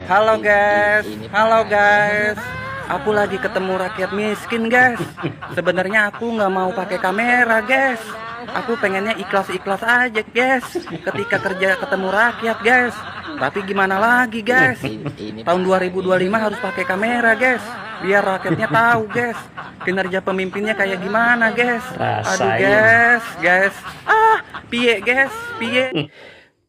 Halo guys, halo guys. Aku lagi ketemu rakyat miskin guys. Sebenarnya aku nggak mau pakai kamera guys. Aku pengennya ikhlas-ikhlas aja guys. Ketika kerja ketemu rakyat guys. Tapi gimana lagi guys? Tahun 2025 harus pakai kamera guys. Biar rakyatnya tahu guys. Kinerja pemimpinnya kayak gimana guys. Aduh guys. Piye guys, piye.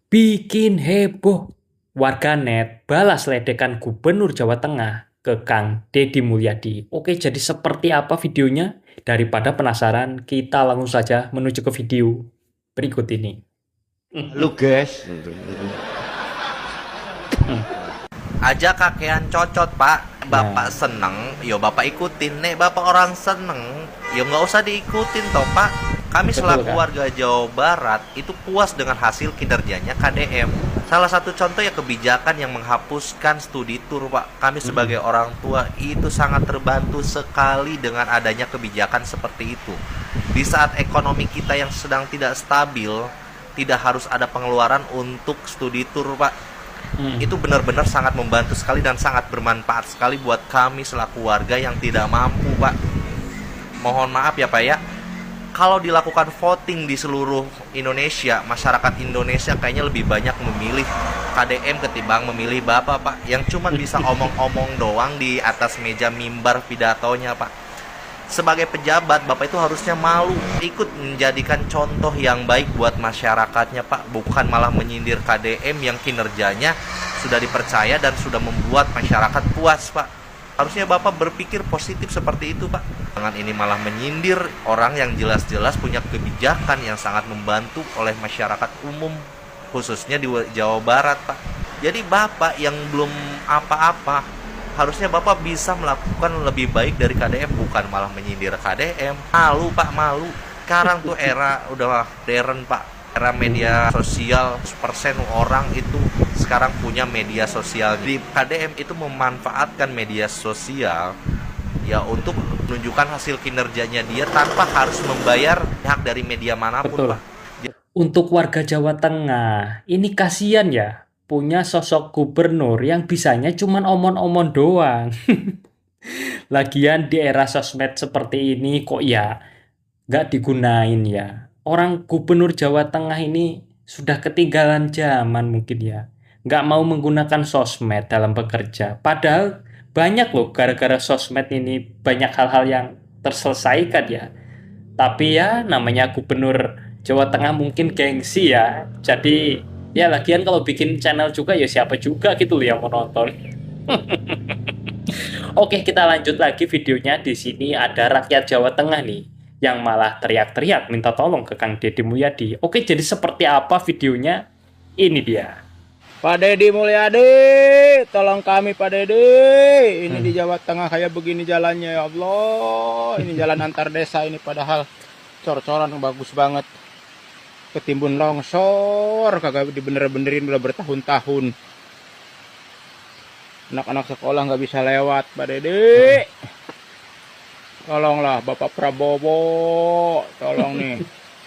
Bikin heboh. Warganet balas ledekan Gubernur Jawa Tengah ke Kang Deddy Mulyadi. Oke, jadi seperti apa videonya? Daripada penasaran, kita langsung saja menuju ke video berikut ini. Lu guys, aja kakean cocot pak, bapak seneng, yo bapak ikutin. Nek bapak orang seneng, yo nggak usah diikutin toh pak. Kami selaku warga Jawa Barat itu puas dengan hasil kinerjanya KDM. Salah satu contoh ya kebijakan yang menghapuskan studi tour pak. Kami sebagai orang tua itu sangat terbantu sekali dengan adanya kebijakan seperti itu. Di saat ekonomi kita yang sedang tidak stabil, tidak harus ada pengeluaran untuk studi tour pak. Itu benar-benar sangat membantu sekali dan sangat bermanfaat sekali buat kami selaku warga yang tidak mampu pak. Mohon maaf ya pak ya, kalau dilakukan voting di seluruh Indonesia, masyarakat Indonesia kayaknya lebih banyak memilih KDM ketimbang memilih bapak pak, yang cuman bisa omong-omong doang di atas meja mimbar pidatonya pak. Sebagai pejabat, bapak itu harusnya malu ikut menjadikan contoh yang baik buat masyarakatnya pak, bukan malah menyindir KDM yang kinerjanya sudah dipercaya dan sudah membuat masyarakat puas pak. Harusnya bapak berpikir positif seperti itu pak. Jangan ini malah menyindir orang yang jelas-jelas punya kebijakan yang sangat membantu oleh masyarakat umum, khususnya di Jawa Barat pak. Jadi bapak yang belum apa-apa, harusnya bapak bisa melakukan lebih baik dari KDM, bukan malah menyindir KDM. Malu pak, malu. Sekarang tuh era udah modern pak, era media sosial. 100% orang itu sekarang punya media sosial. Di KDM itu memanfaatkan media sosial ya untuk menunjukkan hasil kinerjanya dia tanpa harus membayar hak dari media manapun pak. Untuk warga Jawa Tengah, ini kasihan ya, punya sosok gubernur yang bisanya cuman omong-omong doang. Lagian di era sosmed seperti ini kok ya nggak digunain ya. Orang gubernur Jawa Tengah ini sudah ketinggalan zaman mungkin ya. Nggak mau menggunakan sosmed dalam bekerja. Padahal banyak loh gara-gara sosmed ini banyak hal-hal yang terselesaikan ya. Tapi ya namanya gubernur Jawa Tengah mungkin gengsi ya. Jadi ya lagian kalau bikin channel juga ya siapa juga gitu loh yang mau nonton. Oke, kita lanjut lagi videonya. Di sini ada rakyat Jawa Tengah nih yang malah teriak-teriak minta tolong ke Kang Deddy Mulyadi. Oke, jadi seperti apa videonya? Ini dia. Pak Deddy Mulyadi, tolong kami Pak Deddy. Ini di Jawa Tengah kayak begini jalannya ya Allah. Ini jalan antar desa ini padahal cor-coran bagus banget. Ketimbun longsor, kagak dibener-benerin udah bertahun-tahun. Anak-anak sekolah nggak bisa lewat Pak Deddy. Tolonglah Bapak Prabowo, tolong nih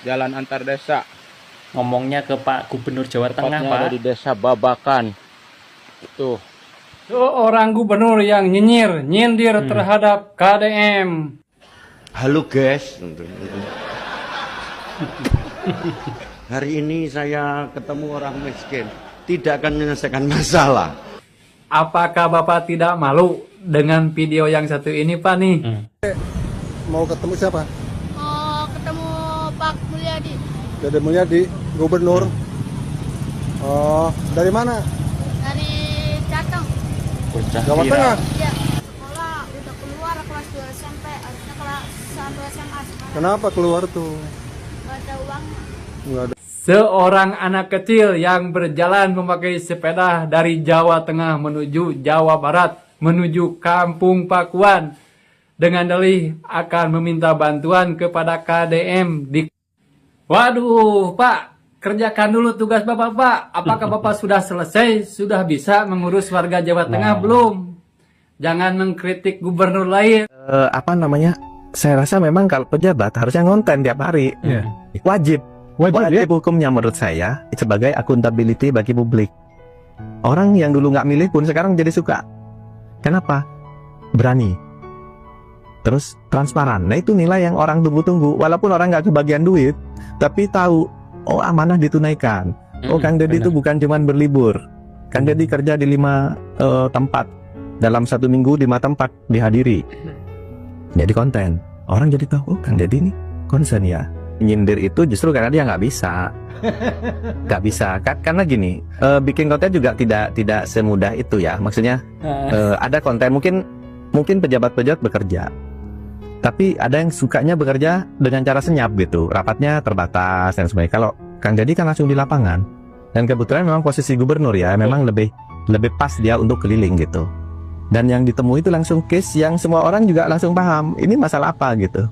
jalan antar desa. Ngomongnya ke Pak Gubernur Jawa Tengah, Tepatnya Pak. ada di desa Babakan. Itu. Seorang gubernur yang nyindir terhadap KDM. halo guys. Hari ini saya ketemu orang miskin, tidak akan menyelesaikan masalah. Apakah Bapak tidak malu dengan video yang satu ini, Pak nih? Mau ketemu siapa? Mau ketemu Pak Mulyadi Deddy Mulyadi, gubernur. Oh, dari mana? dari Jateng. Jawa Tengah. Ya, sekolah udah keluar kelas 2 SMP, harusnya kelas 1 SMA sekarang. Kenapa keluar tuh? Gak ada uangnya. Nggak ada. Seorang anak kecil yang berjalan memakai sepeda dari Jawa Tengah menuju Jawa Barat, menuju Kampung Pakuan, dengan dalih akan meminta bantuan kepada KDM di... Waduh, Pak, kerjakan dulu tugas Bapak, Pak. Apakah Bapak sudah selesai? Sudah bisa mengurus warga Jawa Tengah belum? Jangan mengkritik gubernur lain. Saya rasa memang kalau pejabat harusnya ngonten tiap hari. Wajib hukumnya menurut saya sebagai accountability bagi publik. Orang yang dulu nggak milih pun sekarang jadi suka. Kenapa? Berani. Terus transparan. Nah itu nilai yang orang tunggu-tunggu. Walaupun orang nggak kebagian duit, tapi tahu, oh amanah ditunaikan. Oh Kang Deddy itu bukan cuman berlibur. Kang Deddy kerja di 5 tempat. Dalam 1 minggu 5 tempat dihadiri. Jadi konten. Orang jadi tahu, oh Kang Deddy ini konsen ya. Nyindir itu justru karena dia nggak bisa. Nggak bisa. Karena gini, bikin konten juga tidak semudah itu ya. Maksudnya ada konten mungkin pejabat-pejabat bekerja. Tapi ada yang sukanya bekerja dengan cara senyap gitu. Rapatnya terbatas dan sebagainya. Kalau Kang Deddy kan langsung di lapangan. Dan kebetulan memang posisi gubernur ya, memang lebih pas dia untuk keliling gitu. Dan yang ditemui itu langsung case yang semua orang juga langsung paham. Ini masalah apa gitu.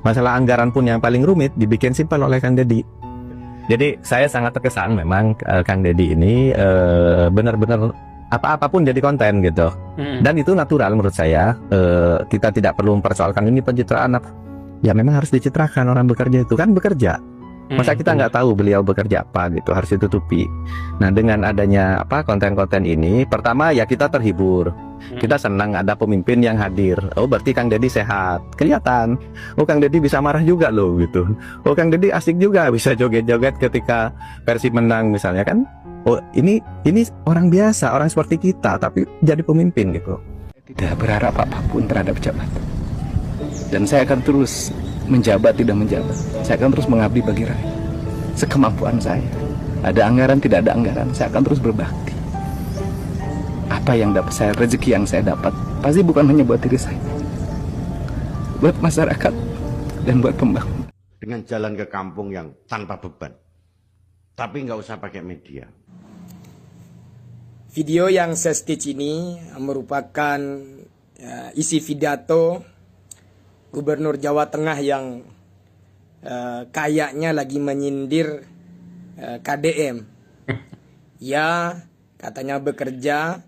Masalah anggaran pun yang paling rumit dibikin simpel oleh Kang Deddy. Jadi saya sangat terkesan memang Kang Deddy ini benar-benar apapun jadi konten gitu. Dan itu natural menurut saya. Kita tidak perlu mempersoalkan ini pencitraan apa. Ya memang harus dicitrakan, orang bekerja itu kan bekerja. Masa kita nggak tahu beliau bekerja apa gitu, harus ditutupi. Nah dengan adanya konten-konten ini, pertama ya kita terhibur, kita senang ada pemimpin yang hadir. Oh berarti Kang Deddy sehat, kelihatan. Oh Kang Deddy bisa marah juga loh gitu. Oh Kang Deddy asik juga, bisa joget-joget ketika Persib menang misalnya kan. Oh ini orang biasa, orang seperti kita, tapi jadi pemimpin gitu. Tidak berharap apapun terhadap jabatan. Dan saya akan terus menjabat tidak menjabat. Saya akan terus mengabdi bagi rakyat sekemampuan saya. Ada anggaran tidak ada anggaran, saya akan terus berbakti. Apa yang dapat saya, rezeki yang saya dapat pasti bukan hanya buat diri saya, buat masyarakat dan buat pembangunan. Dengan jalan ke kampung yang tanpa beban, tapi nggak usah pakai media. Video yang saya stitch ini merupakan isi pidato Gubernur Jawa Tengah yang kayaknya lagi menyindir KDM. Ya, katanya bekerja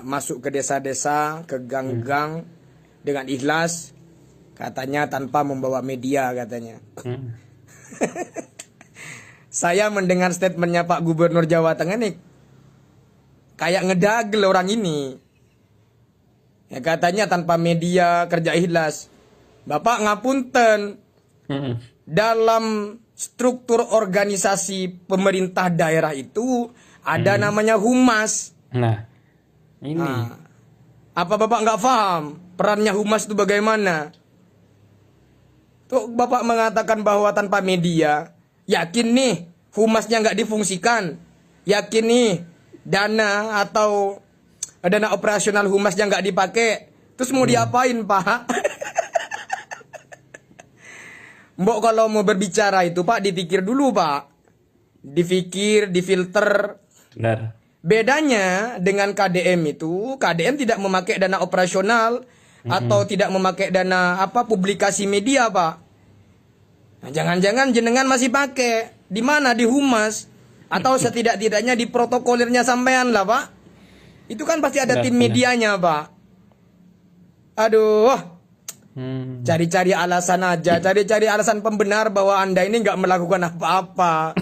masuk ke desa-desa, ke gang-gang dengan ikhlas, katanya tanpa membawa media katanya. Saya mendengar statementnya Pak Gubernur Jawa Tengah nih kayak ngedagel orang ini. Ya katanya tanpa media kerja ikhlas. Bapak ngapunten. Dalam struktur organisasi pemerintah daerah itu ada namanya humas. Nah, ini. Apa Bapak nggak paham perannya humas itu bagaimana? Tuh Bapak mengatakan bahwa tanpa media, yakin nih humasnya nggak difungsikan, yakin nih dana atau dana operasional humasnya nggak dipakai, terus mau diapain Pak? Mbok kalau mau berbicara itu Pak dipikir dulu Pak, dipikir, difilter. Benar. Bedanya dengan KDM itu, KDM tidak memakai dana operasional atau tidak memakai dana publikasi media Pak. Nah, jangan-jangan jenengan masih pakai di mana, di humas atau setidak-tidaknya di protokolirnya sampean lah Pak. Itu kan pasti ada tim medianya Pak. Aduh, cari-cari alasan aja, cari-cari alasan pembenar bahwa Anda ini nggak melakukan apa-apa.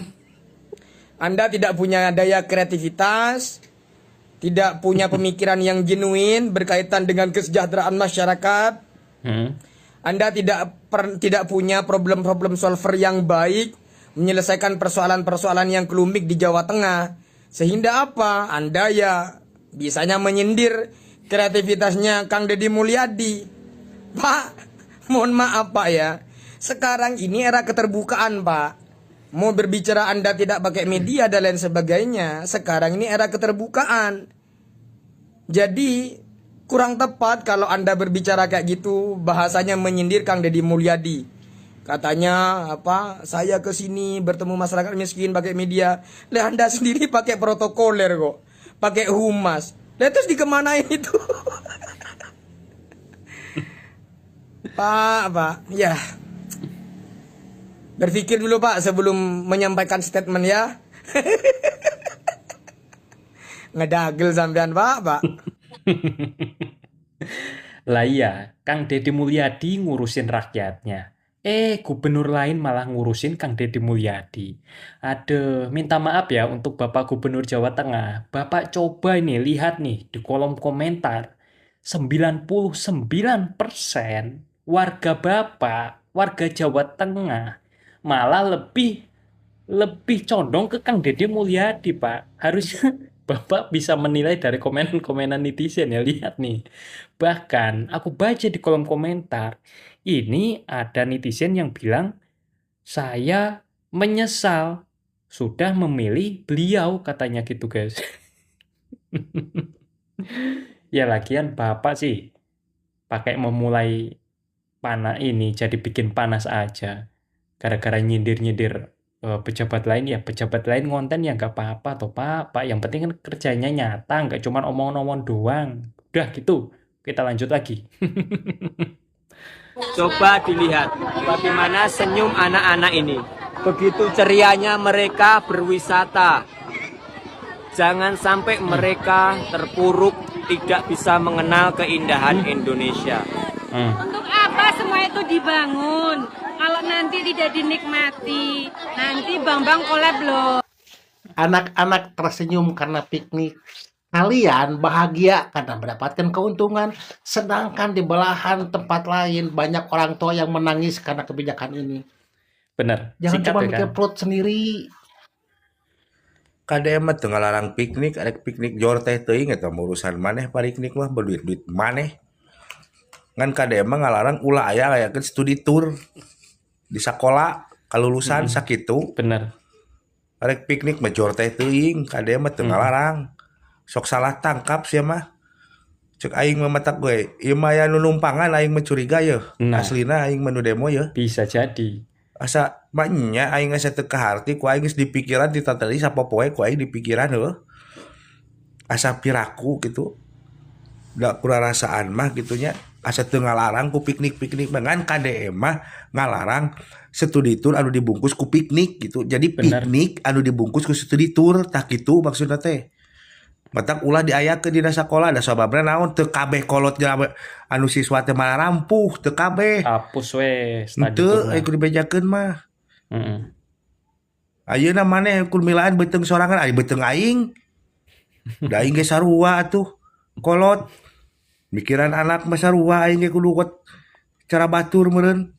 Anda tidak punya daya kreativitas, tidak punya pemikiran yang genuine berkaitan dengan kesejahteraan masyarakat. Anda tidak punya problem-problem solver yang baik, menyelesaikan persoalan-persoalan yang kelumik di Jawa Tengah. Sehingga apa? Anda ya bisanya menyindir kreativitasnya Kang Deddy Mulyadi. Pak, mohon maaf Pak ya. Sekarang ini era keterbukaan Pak. Mau berbicara Anda tidak pakai media dan lain sebagainya. Sekarang ini era keterbukaan. Jadi kurang tepat kalau Anda berbicara kayak gitu, bahasanya menyindir Kang Deddy Mulyadi. Katanya saya kesini bertemu masyarakat miskin pakai media. Lah Anda sendiri pakai protokoler kok, pakai humas. Lah terus dikemanain itu? Pak, ya. Berpikir dulu Pak sebelum menyampaikan statement ya. Ngedagel sampean Pak. Lah iya, Kang Deddy Mulyadi ngurusin rakyatnya. Gubernur lain malah ngurusin Kang Deddy Mulyadi. Aduh, minta maaf ya untuk Bapak Gubernur Jawa Tengah. Bapak coba ini, lihat nih di kolom komentar. 99% warga Bapak, warga Jawa Tengah, malah lebih condong ke Kang Deddy Mulyadi, Pak. Harusnya Bapak bisa menilai dari komenan netizen ya, lihat nih. Bahkan aku baca di kolom komentar, ini ada netizen yang bilang, saya menyesal sudah memilih beliau, katanya gitu guys. Ya lagian Bapak sih pakai memulai panas ini jadi bikin panas aja. Gara-gara nyindir-nyindir pejabat lain, ya pejabat lain ngonten ya nggak apa-apa toh Pak. Yang penting kan kerjanya nyata, nggak cuma omong-omong doang. Udah gitu, kita lanjut lagi. Coba dilihat bagaimana senyum anak-anak ini. Begitu cerianya mereka berwisata. Jangan sampai mereka terpuruk, tidak bisa mengenal keindahan Indonesia. Untuk apa semua itu dibangun? Kalau nanti tidak dinikmati, nanti Bambang kolab loh. Anak-anak tersenyum karena piknik. Kalian bahagia karena mendapatkan keuntungan, sedangkan di belahan tempat lain banyak orang tua yang menangis karena kebijakan ini. Benar. Jangan Singkat cuma ya, mikir Kang? perut sendiri. Kadang mah teu ngalarang piknik, arek piknik jor teh teuing eta urusan maneh pariknik mah berduit-duit maneh. Ngan kadang mah ngalarang ulah aya ngayakeun studi tour di sakola kalulusan sakitu. Bener. Arek piknik mah jor teh teuing, kadang mah teu ngalarang. Sok salah tangkap sia mah. Cek aing mah matak gue, ieu mah aya nu numpangan aing mah curiga yeuh. Nah. Aslina aing mah nu demo yeuh. Bisa jadi. Asa maknya aing asa teu kaharti ku aing geus di pikiran ditateli sapopoe ku aing di pikiran heuh. Asa piraku gitu. Da kurarasaan mah gitunya. Asa teu ngalarang ku piknik-piknik ngan KDM mah ngalarang studi tour anu dibungkus ku piknik gitu. Jadi piknik anu dibungkus ku studi tour tak kitu maksudna teh. Matak ulah diayakeun dina sakola da sababna naon teu kabeh kolot anu siswa teh malah rampuh teu kabeh. Hapus we study Teu tour mah. aya kudu dibejakeun mah. Ayeuna maneh kun milaan beuteung sorangan ari beuteung aing. Da aing ge sarua atuh kolot. Mikiran anak mah sarua aing ge kudu kuat cara batur meureun.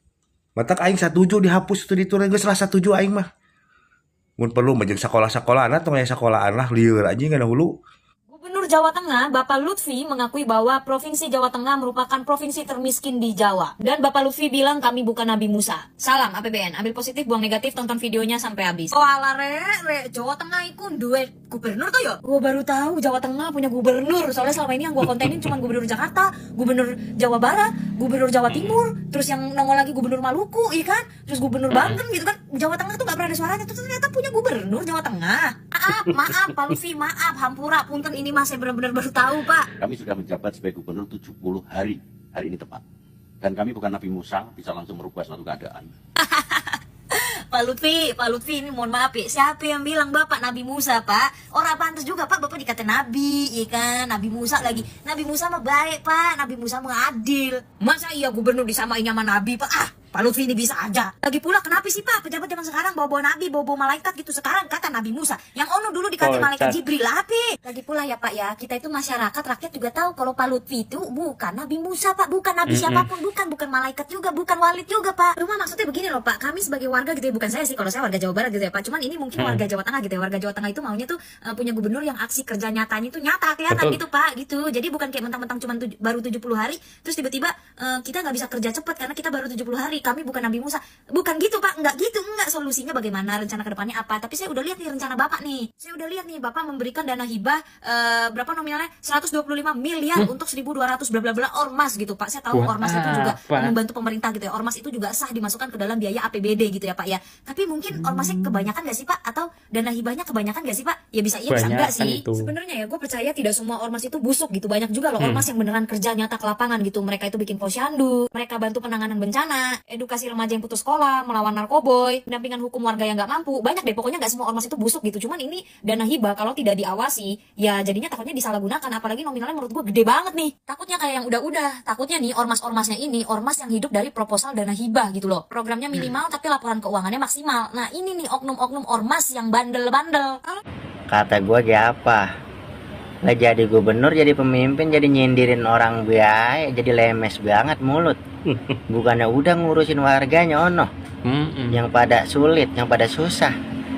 Matak aing satuju dihapus studi tour geus lah satuju aing mah. Mun perlu mah jeung sakola-sakolana tong aya sekolahan lah lieur anjing kana hulu. Gubernur Jawa Tengah, Bapak Lutfi mengakui bahwa Provinsi Jawa Tengah merupakan provinsi termiskin di Jawa. Dan Bapak Lutfi bilang kami bukan Nabi Musa. Salam APBN, ambil positif, buang negatif, tonton videonya sampai habis. Oh ala re, Jawa Tengah itu duet gubernur tuh ya? Gue baru tahu Jawa Tengah punya gubernur. Soalnya selama ini yang gue kontenin cuma gubernur Jakarta, gubernur Jawa Barat, gubernur Jawa Timur, terus yang nongol lagi gubernur Maluku, iya kan? Terus gubernur Banten gitu kan. Jawa Tengah tuh gak pernah ada suaranya, terus ternyata punya gubernur Jawa Tengah. Maaf Pak Lutfi, maaf, hampura, punten ini mas saya benar-benar baru tahu Pak. Kami sudah menjabat sebagai gubernur 70 hari ini tepat. Dan kami bukan Nabi Musa, bisa langsung merubah suatu keadaan. Pak Lutfi ini mohon maaf ya, siapa yang bilang Bapak Nabi Musa Pak? Orang pantas juga Pak, Bapak dikata Nabi, ya kan? Nabi Musa lagi, Nabi Musa mah baik Pak, Nabi Musa mah adil. Masa iya gubernur disamain sama Nabi Pak? Pak Lutfi ini bisa aja. Lagi pula kenapa sih Pak pejabat zaman sekarang bawa-bawa nabi, bawa-bawa malaikat gitu. Sekarang kata Nabi Musa. Yang ono dulu dikata malaikat Jibril. Apa? Lagi pula ya Pak ya, kita itu masyarakat, rakyat juga tahu kalau Pak Lutfi itu bukan Nabi Musa Pak. Bukan Nabi siapapun, bukan malaikat juga, bukan walid juga Pak. Cuma maksudnya begini loh Pak, kami sebagai warga gitu ya, bukan saya sih, kalau saya warga Jawa Barat gitu ya Pak. Cuman ini mungkin warga Jawa Tengah gitu ya. Warga Jawa Tengah itu maunya tuh punya gubernur yang aksi kerja nyatanya itu nyata, kelihatan gitu Pak gitu. Jadi bukan kayak mentang-mentang cuman baru 70 hari, terus tiba-tiba kita nggak bisa kerja cepat karena kita baru 70 hari. Kami bukan Nabi Musa. Bukan gitu Pak, enggak gitu, enggak. Solusinya bagaimana, rencana kedepannya apa. Tapi saya udah lihat nih rencana Bapak nih. Saya udah lihat nih Bapak memberikan dana hibah berapa nominalnya, 125 miliar untuk 1.200 bla bla bla ormas gitu Pak. Saya tahu ormas itu juga membantu pemerintah gitu ya. Ormas itu juga sah dimasukkan ke dalam biaya APBD gitu ya Pak ya. Tapi mungkin ormasnya kebanyakan gak sih Pak? Atau dana hibahnya kebanyakan gak sih Pak? Ya bisa iya, bisa enggak sih. Sebenarnya ya gue percaya tidak semua ormas itu busuk gitu. Banyak juga loh ormas yang beneran kerja nyata ke lapangan gitu. Mereka itu bikin posyandu, mereka bantu penanganan bencana. edukasi remaja yang putus sekolah, melawan narkoboy, pendampingan hukum warga yang nggak mampu. Banyak deh, pokoknya nggak semua ormas itu busuk gitu. Cuman ini dana hibah kalau tidak diawasi, ya jadinya takutnya disalahgunakan. Apalagi nominalnya menurut gue gede banget nih. Takutnya kayak yang udah-udah. Takutnya nih ormas-ormasnya ini, ormas yang hidup dari proposal dana hibah gitu loh. Programnya minimal tapi laporan keuangannya maksimal. Nah ini nih oknum-oknum ormas yang bandel-bandel. Kata gue aja apa? Lah jadi gubernur, jadi pemimpin, jadi nyindirin orang baik, jadi lemes banget mulut. Bukannya udah ngurusin warganya ono. Yang pada sulit, yang pada susah.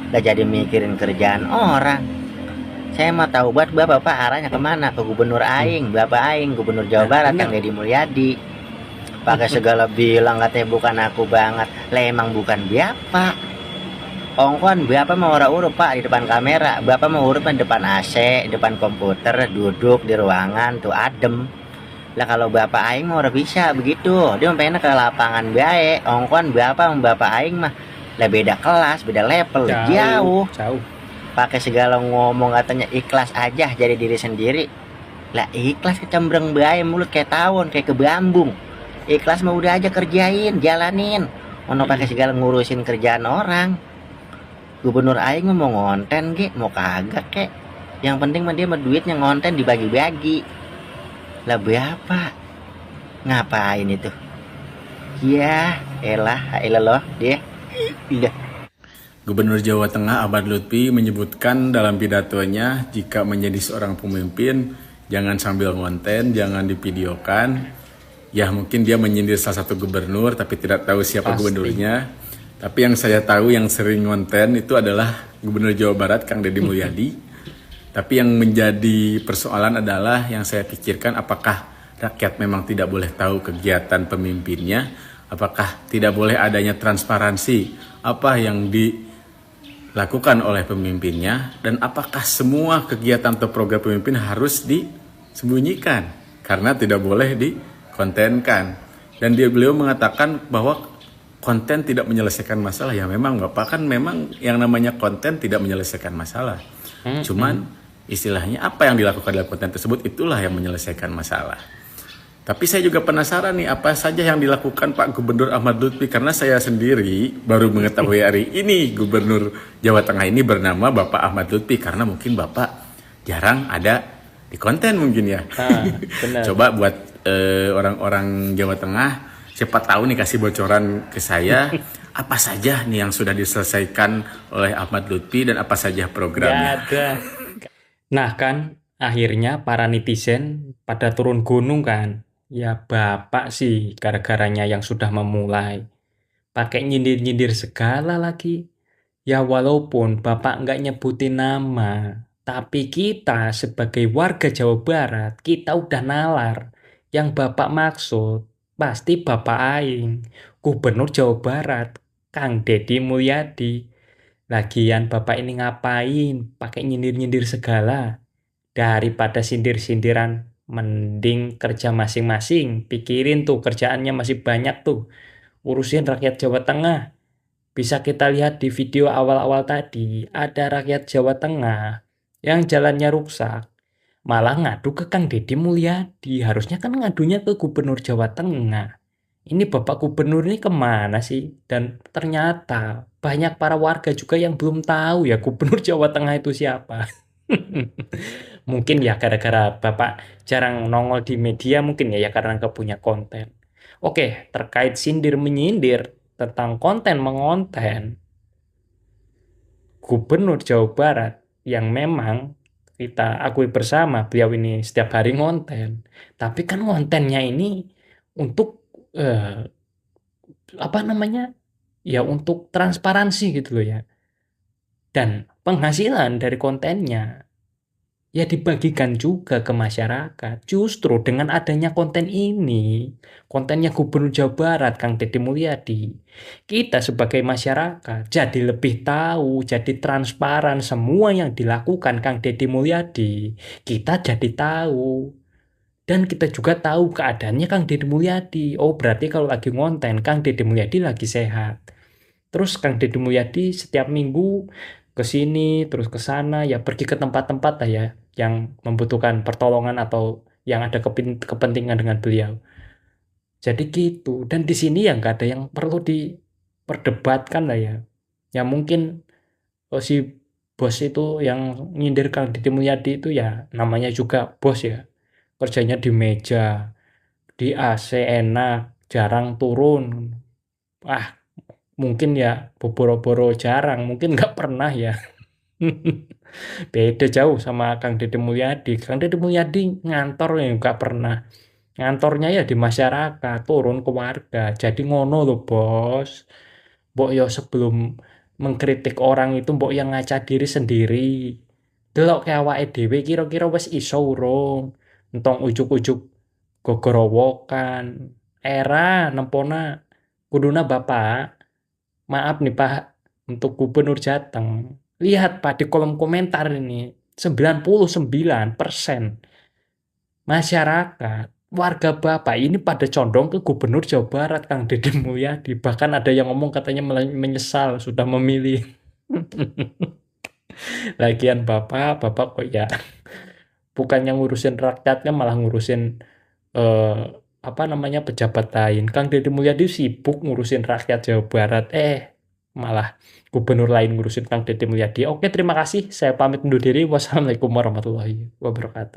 Lah jadi mikirin kerjaan orang. Saya mau tahu buat Bapak arahnya kemana? Ke gubernur aing, Bapak aing, gubernur Jawa Barat Kang Deddy Mulyadi. Pakai segala bilang katanya bukan aku banget. Lah emang bukan Bapak. Ongkon, Bapak mau urut Pak di depan kamera, Bapak mau urut di depan AC, depan komputer, duduk di ruangan tuh adem. Lah kalau Bapak aing mau bisa begitu, dia pengen ke lapangan bae. Ongkon Bapak sama Bapak aing mah lah beda kelas, beda level, jauh. Pakai segala ngomong katanya ikhlas aja jadi diri sendiri. Lah ikhlas kecembreng bae mulut kayak tawon, kayak kebambung. Ikhlas mah udah aja kerjain, jalanin. Ono pakai segala ngurusin kerjaan orang. Gubernur aing mau ngonten ge, mau kagak kek. Yang penting mah dia mah duitnya ngonten dibagi-bagi. Lah Bapak ngapain itu? Ya, elah loh dia. Udah. Gubernur Jawa Tengah Ahmad Lutfi menyebutkan dalam pidatonya jika menjadi seorang pemimpin jangan sambil ngonten, jangan divideokan. Ya mungkin dia menyindir salah satu gubernur tapi tidak tahu siapa gubernurnya. Tapi yang saya tahu yang sering ngonten itu adalah Gubernur Jawa Barat Kang Deddy Mulyadi. Tapi yang menjadi persoalan adalah yang saya pikirkan apakah rakyat memang tidak boleh tahu kegiatan pemimpinnya, apakah tidak boleh adanya transparansi apa yang dilakukan oleh pemimpinnya, dan apakah semua kegiatan atau program pemimpin harus disembunyikan karena tidak boleh dikontenkan. Dan beliau mengatakan bahwa konten tidak menyelesaikan masalah. Ya memang Bapak kan memang yang namanya konten tidak menyelesaikan masalah. Cuman istilahnya apa yang dilakukan dalam konten tersebut itulah yang menyelesaikan masalah. Tapi saya juga penasaran nih apa saja yang dilakukan Pak Gubernur Ahmad Lutfi, karena saya sendiri baru mengetahui hari ini Gubernur Jawa Tengah ini bernama Bapak Ahmad Lutfi, karena mungkin Bapak jarang ada di konten mungkin ya. Benar. Coba buat orang-orang Jawa Tengah, siapa tahu nih kasih bocoran ke saya apa saja nih yang sudah diselesaikan oleh Ahmad Lutfi dan apa saja programnya. Nah kan akhirnya para netizen pada turun gunung kan. Ya Bapak sih gara-garanya yang sudah memulai. Pakai nyindir-nyindir segala lagi. Ya walaupun Bapak nggak nyebutin nama, tapi kita sebagai warga Jawa Barat kita udah nalar. Yang Bapak maksud pasti Bapak aing, Gubernur Jawa Barat, Kang Deddy Mulyadi. Lagian Bapak ini ngapain pakai nyindir-nyindir segala? Daripada sindir-sindiran, mending kerja masing-masing. Pikirin tuh kerjaannya masih banyak tuh. Urusin rakyat Jawa Tengah. Bisa kita lihat di video awal-awal tadi, ada rakyat Jawa Tengah yang jalannya rusak. Malah ngadu ke Kang Deddy Mulyadi. Harusnya kan ngadunya ke Gubernur Jawa Tengah. Ini Bapak Gubernur ini kemana sih? Dan ternyata banyak para warga juga yang belum tahu ya Gubernur Jawa Tengah itu siapa. Mungkin ya gara-gara Bapak jarang nongol di media, mungkin ya karena nggak punya konten. Oke, terkait sindir-menyindir tentang konten mengonten, Gubernur Jawa Barat yang memang kita akui bersama beliau ini setiap hari ngonten, tapi kan kontennya ini untuk ya untuk transparansi gitu loh ya, dan penghasilan dari kontennya ya dibagikan juga ke masyarakat. Justru dengan adanya konten ini, kontennya Gubernur Jawa Barat Kang Deddy Mulyadi, kita sebagai masyarakat jadi lebih tahu, jadi transparan semua yang dilakukan Kang Deddy Mulyadi. Kita jadi tahu. Dan kita juga tahu keadaannya Kang Deddy Mulyadi. Oh berarti kalau lagi ngonten Kang Deddy Mulyadi lagi sehat. Terus Kang Deddy Mulyadi setiap minggu ke sini terus ke sana ya, pergi ke tempat-tempat lah ya yang membutuhkan pertolongan atau yang ada kepentingan dengan beliau. Jadi gitu. Dan di sini ya nggak ada yang perlu diperdebatkan lah ya. Ya mungkin si bos itu yang nyindir Kang Deddy Mulyadi itu ya namanya juga bos ya. Kerjanya di meja, di AC enak, jarang turun. Mungkin ya boro-boro jarang, mungkin nggak pernah ya. Beda jauh sama Kang Deddy Mulyadi. Kang Deddy Mulyadi ngantor ya nggak pernah. Ngantornya ya di masyarakat, turun ke warga. Jadi ngono loh bos. Mbok yo sebelum mengkritik orang itu mbok yang ngaca diri sendiri. Delok ke awake dhewe kira-kira wis iso urung. Entong ujuk-ujuk gogorowokan. Era nempona kuduna Bapak. Maaf nih Pak untuk Gubernur Jateng. Lihat Pak di kolom komentar ini 99% masyarakat warga Bapak ini pada condong ke Gubernur Jawa Barat Kang Deddy Mulyadi. Bahkan ada yang ngomong katanya menyesal sudah memilih. Lagian Bapak kok ya bukannya ngurusin rakyatnya malah ngurusin pejabat lain. Kang Deddy Mulyadi sibuk ngurusin rakyat Jawa Barat. Malah gubernur lain ngurusin Kang Deddy Mulyadi. Oke, terima kasih. Saya pamit undur diri. Wassalamualaikum warahmatullahi wabarakatuh.